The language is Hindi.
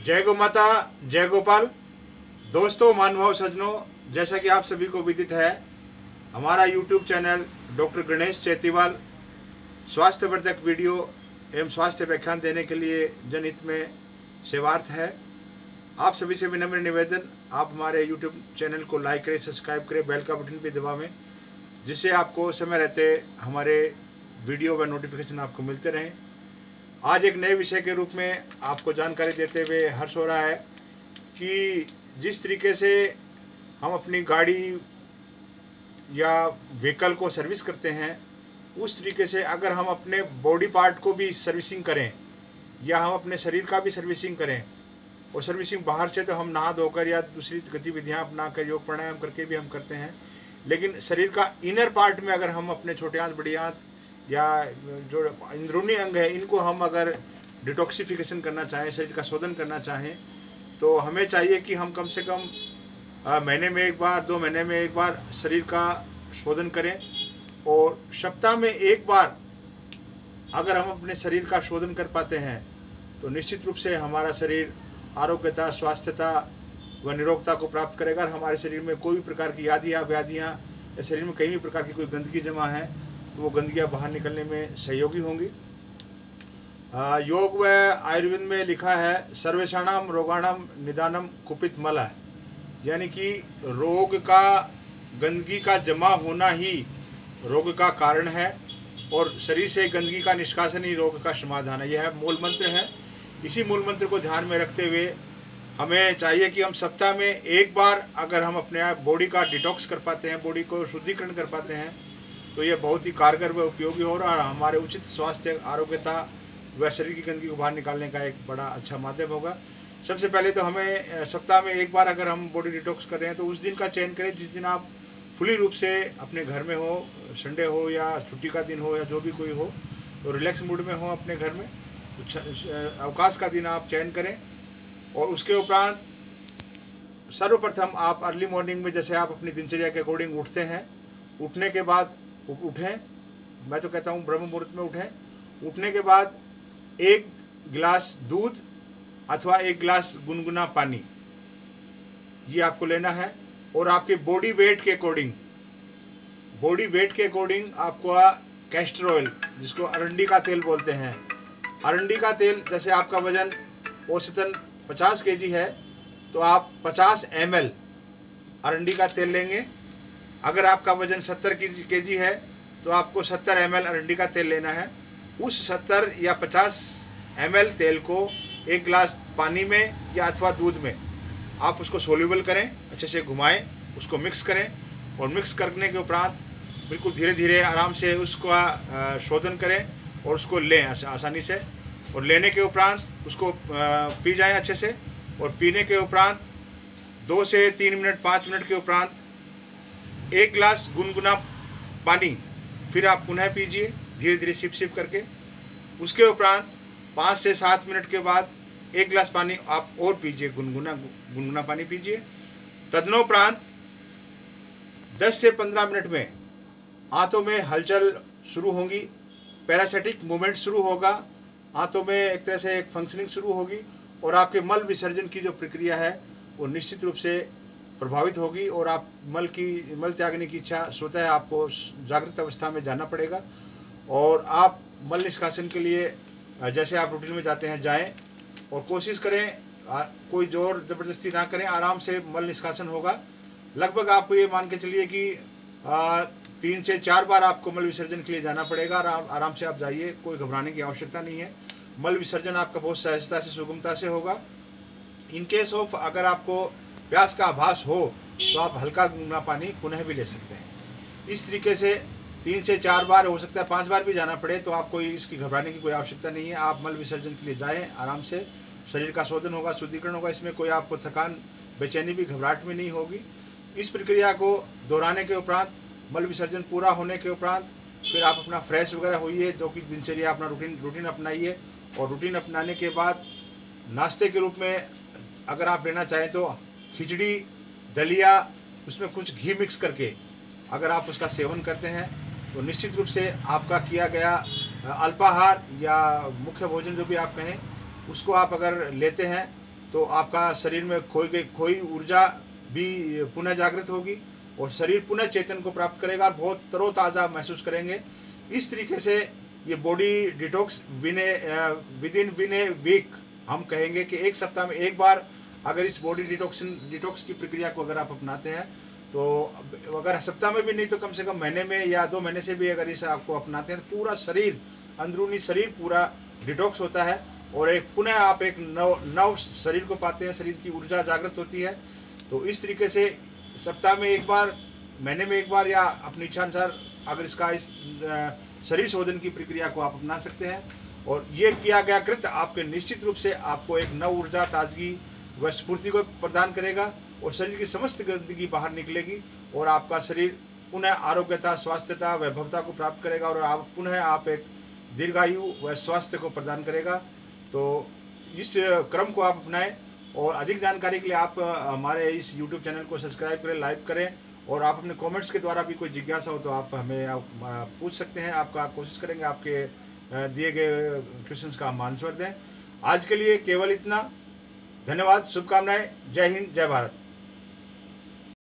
जय गौ माता, जय गोपाल। दोस्तों, महानुभाव सज्जनों, जैसा कि आप सभी को विदित है, हमारा YouTube channel doctor Ganesh Chetiwal स्वास्थ्यवर्धक वीडियो एवं स्वास्थ्य व्याख्यान देने के लिए जनहित में सेवार्थ है। आप सभी से विनम्र निवेदन, आप हमारे YouTube चैनल को लाइक करें, सब्सक्राइब करें, बेल का बटन भी दबावें, जिससे आपको समय रहते हमारे वीडियो व नोटिफिकेशन आपको मिलते रहें। आज एक नए विषय के रूप में आपको जानकारी देते हुए हर्ष हो रहा है कि जिस तरीके से हम अपनी गाड़ी या व्हीकल को सर्विस करते हैं, उस तरीके से अगर हम अपने बॉडी पार्ट को भी सर्विसिंग करें या हम अपने शरीर का भी सर्विसिंग करें, और सर्विसिंग बाहर से तो हम नहा धोकर या दूसरी गतिविधियां अपना कर योग प्राणायाम करके भी हम करते हैं, लेकिन शरीर का इनर पार्ट में अगर हम अपने छोटे आंत, बड़ी आंत या जो अंदरूनी अंग है, इनको हम अगर डिटॉक्सिफिकेशन करना चाहें, शरीर का शोधन करना चाहें, तो हमें चाहिए कि हम कम से कम महीने में एक बार, 2 महीने में एक बार शरीर का शोधन करें। और सप्ताह में एक बार अगर हम अपने शरीर का शोधन कर पाते हैं तो निश्चित रूप से हमारा शरीर आरोग्यता, स्वास्थ्यता व निरोगता को प्राप्त करेगा। और हमारे शरीर में कोई भी प्रकार की यादियाँ, व्याधियाँ या शरीर में कहीं भी प्रकार की कोई गंदगी जमा है तो वो गंदगियाँ बाहर निकलने में सहयोगी होंगी। योग व आयुर्वेद में लिखा है, सर्वेषाणाम रोगाणाम निदानम कुपित मलः, यानी कि रोग का, गंदगी का जमा होना ही रोग का कारण है और शरीर से गंदगी का निष्कासन ही रोग का समाधान है। यह मूल मंत्र है। इसी मूल मंत्र को ध्यान में रखते हुए हमें चाहिए कि हम सप्ताह में एक बार अगर हम अपने आप बॉडी का डिटॉक्स कर पाते हैं, बॉडी को शुद्धिकरण कर पाते हैं, तो यह बहुत ही कारगर व उपयोगी हो रहा है और हमारे उचित स्वास्थ्य, आरोग्यता व शरीर की गंदगी को बाहर निकालने का एक बड़ा अच्छा माध्यम होगा। सबसे पहले तो हमें सप्ताह में एक बार अगर हम बॉडी डिटॉक्स कर रहे हैं तो उस दिन का चयन करें जिस दिन आप फुली रूप से अपने घर में हो, संडे हो या छुट्टी का दिन हो या जो भी कोई हो, तो रिलैक्स मूड में हो अपने घर में, अवकाश का दिन आप चयन करें। और उसके उपरांत सर्वप्रथम आप अर्ली मॉर्निंग में, जैसे आप अपनी दिनचर्या के अकॉर्डिंग उठते हैं, उठने के बाद उठें, मैं तो कहता हूँ ब्रह्म मुहूर्त में उठें। उठने के बाद 1 गिलास दूध अथवा 1 गिलास गुनगुना पानी, ये आपको लेना है। और आपके बॉडी वेट के अकॉर्डिंग आपको कैस्टर ऑयल, जिसको अरंडी का तेल बोलते हैं, अरंडी का तेल, जैसे आपका वजन औसतन 50 केजी है तो आप 50 ml अरंडी का तेल लेंगे। अगर आपका वजन 70 केजी है तो आपको 70 ml अरंडी का तेल लेना है। उस 70 या 50 ml तेल को 1 गिलास पानी में या अथवा दूध में आप उसको सोल्यूबल करें, अच्छे से घुमाएं, उसको मिक्स करें और मिक्स करने के उपरांत बिल्कुल धीरे धीरे आराम से उसका शोधन करें और उसको लें आसानी से। और लेने के उपरांत उसको पी जाएं अच्छे से। और पीने के उपरांत 2 से 3 मिनट, 5 मिनट के उपरांत 1 गिलास गुनगुना पानी फिर आप पुनः पीजिए, धीरे धीरे सिप करके। उसके उपरांत 5 से 7 मिनट के बाद 1 गिलास पानी आप और पीजिए, गुनगुना पानी पीजिए। तदनोपरांत 10 से 15 मिनट में आंतों में हलचल शुरू होगी, पैरासिटिक मूवमेंट शुरू होगा, आंतों में एक तरह से एक फंक्शनिंग शुरू होगी और आपके मल विसर्जन की जो प्रक्रिया है वो निश्चित रूप से प्रभावित होगी और आप मल त्यागने की इच्छा, स्वतः आपको जागृत अवस्था में जाना पड़ेगा। और आप मल निष्कासन के लिए जैसे आप रूटीन में जाते हैं जाएं और कोशिश करें, कोई जोर ज़बरदस्ती ना करें, आराम से मल निष्कासन होगा। लगभग आपको ये मान के चलिए कि 3 से 4 बार आपको मल विसर्जन के लिए जाना पड़ेगा। आराम से आप जाइए, कोई घबराने की आवश्यकता नहीं है। मल विसर्जन आपका बहुत सहजता से, सुगमता से होगा। इन केस ऑफ अगर आपको प्यास का आभास हो तो आप हल्का गुनगुना पानी पुनः भी ले सकते हैं। इस तरीके से 3 से 4 बार, हो सकता है 5 बार भी जाना पड़े, तो आपको इसकी घबराने की कोई आवश्यकता नहीं है। आप मल विसर्जन के लिए जाएं, आराम से शरीर का शोधन होगा, शुद्धिकरण होगा, इसमें कोई आपको थकान, बेचैनी भी, घबराहट में नहीं होगी। इस प्रक्रिया को दोहराने के उपरांत, मल विसर्जन पूरा होने के उपरांत फिर आप अपना फ्रेश वगैरह होइए, जो कि दिनचर्या अपना रूटीन अपनाइए। और रूटीन अपनाने के बाद नाश्ते के रूप में अगर आप लेना चाहें तो खिचड़ी, दलिया, उसमें कुछ घी मिक्स करके अगर आप उसका सेवन करते हैं तो निश्चित रूप से आपका किया गया अल्पाहार या मुख्य भोजन जो भी आप कहें उसको आप अगर लेते हैं तो आपका शरीर में खोई ऊर्जा भी पुनः जागृत होगी और शरीर पुनः चेतन को प्राप्त करेगा और बहुत तरोताज़ा महसूस करेंगे। इस तरीके से ये body detox within a week, हम कहेंगे कि एक सप्ताह में एक बार अगर इस बॉडी डिटॉक्स की प्रक्रिया को अगर आप अपनाते हैं, तो अगर सप्ताह में भी नहीं तो कम से कम महीने में या 2 महीने से भी अगर इसे आपको अपनाते हैं तो पूरा शरीर, अंदरूनी शरीर पूरा डिटॉक्स होता है और एक पुनः आप एक नव शरीर को पाते हैं, शरीर की ऊर्जा जागृत होती है। तो इस तरीके से सप्ताह में एक बार, महीने में एक बार या अपनी इच्छा अनुसार अगर इस शरीर शोधन की प्रक्रिया को आप अपना सकते हैं और ये किया गया कृत्य आपके निश्चित रूप से आपको एक नव ऊर्जा, ताजगी व स्फूर्ति को प्रदान करेगा और शरीर की समस्त गंदगी बाहर निकलेगी और आपका शरीर पुनः आरोग्यता, स्वास्थ्यता, वैभवता को प्राप्त करेगा और आप पुनः एक दीर्घायु व स्वास्थ्य को प्रदान करेगा। तो इस क्रम को आप अपनाएं और अधिक जानकारी के लिए आप हमारे इस YouTube चैनल को सब्सक्राइब करें, लाइक करें और आप अपने कमेंट्स के द्वारा भी कोई जिज्ञासा हो तो आप हमें पूछ सकते हैं। आपका कोशिश करेंगे आपके दिए गए क्वेश्चंस का हम आंसर दें। आज के लिए केवल इतना। धन्यवाद, शुभकामनाएं। जय हिंद, जय भारत।